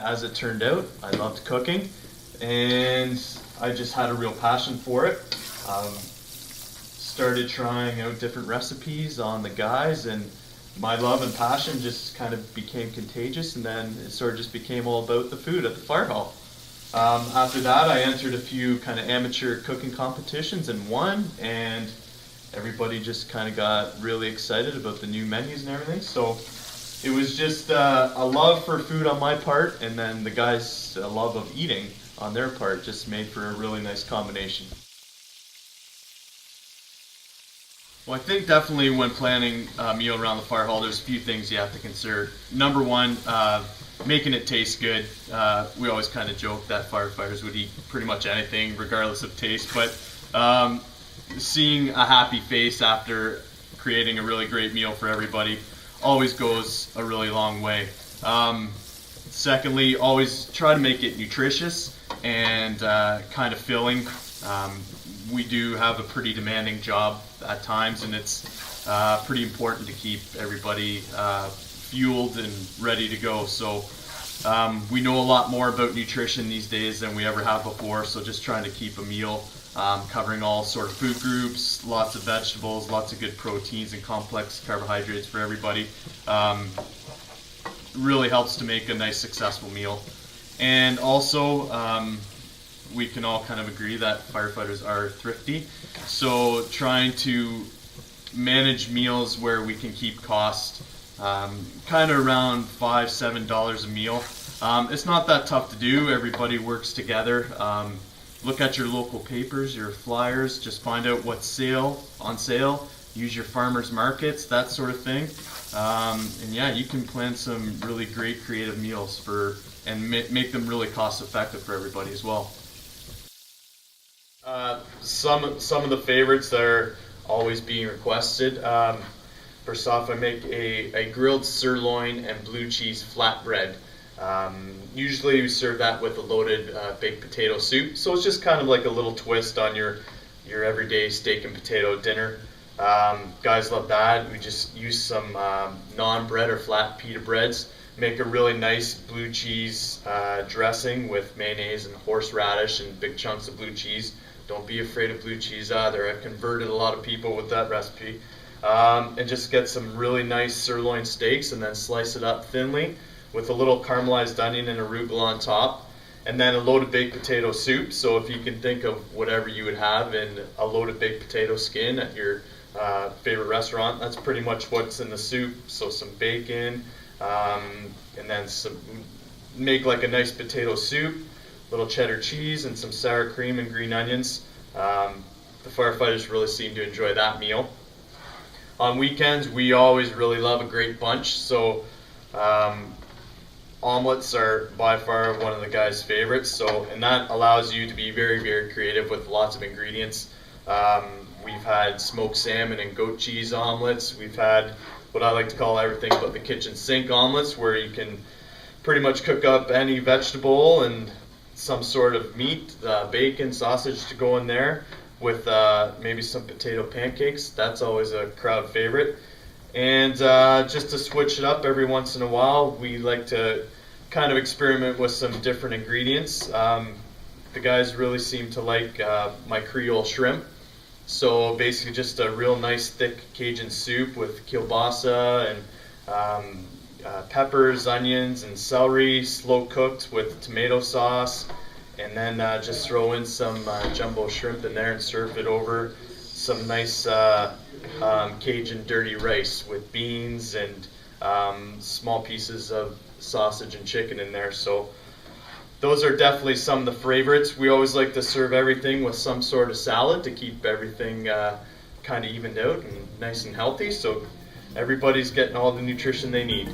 as it turned out, I loved cooking, and I just had a real passion for it. Started trying out different recipes on the guys, and my love and passion just kind of became contagious, and then it sort of just became all about the food at the fire hall. After that, I entered a few kind of amateur cooking competitions and won, and everybody just kind of got really excited about the new menus and everything. So it was just a love for food on my part, and then the guys' love of eating on their part just made for a really nice combination. Well, I think definitely when planning a meal around the fire hall, there's a few things you have to consider. Number one, making it taste good. We always kind of joke that firefighters would eat pretty much anything regardless of taste, but seeing a happy face after creating a really great meal for everybody always goes a really long way. Secondly, always try to make it nutritious and kind of filling. We do have a pretty demanding job at times, and it's pretty important to keep everybody fueled and ready to go. So we know a lot more about nutrition these days than we ever have before, so just trying to keep a meal covering all sort of food groups, lots of vegetables, lots of good proteins and complex carbohydrates for everybody really helps to make a nice successful meal. And also we can all kind of agree that firefighters are thrifty, so trying to manage meals where we can keep cost kind of around $5–7 a meal. It's not that tough to do. Everybody works together. Look at your local papers, your flyers, just find out what's on sale, use your farmers markets, that sort of thing. And yeah, you can plan some really great creative meals and make them really cost effective for everybody as well. Some of the favorites that are always being requested. First off, I make a grilled sirloin and blue cheese flatbread. Usually we serve that with a loaded baked potato soup, so it's just kind of like a little twist on your everyday steak and potato dinner. Guys love that. We just use some non-bread or flat pita breads, make a really nice blue cheese dressing with mayonnaise and horseradish and big chunks of blue cheese. Don't be afraid of blue cheese either. I've converted a lot of people with that recipe. And just get some really nice sirloin steaks and then slice it up thinly with a little caramelized onion and arugula on top, and then a loaded baked potato soup. So if you can think of whatever you would have in a loaded baked potato skin at your favorite restaurant, that's pretty much what's in the soup. So some bacon, and then make like a nice potato soup, little cheddar cheese and some sour cream and green onions. The firefighters really seem to enjoy that meal. On weekends, we always really love a great bunch, so omelets are by far one of the guys' favorites. And that allows you to be very, very creative with lots of ingredients. We've had smoked salmon and goat cheese omelets. We've had what I like to call everything but the kitchen sink omelets, where you can pretty much cook up any vegetable and some sort of meat, bacon, sausage to go in there, with maybe some potato pancakes. That's always a crowd favorite. And just to switch it up every once in a while, we like to kind of experiment with some different ingredients. The guys really seem to like my Creole shrimp. So basically just a real nice thick Cajun soup with kielbasa and peppers, onions, and celery, slow cooked with tomato sauce. And then just throw in some jumbo shrimp in there and serve it over some nice Cajun dirty rice with beans and small pieces of sausage and chicken in there. So those are definitely some of the favorites. We always like to serve everything with some sort of salad to keep everything kind of evened out and nice and healthy, so everybody's getting all the nutrition they need.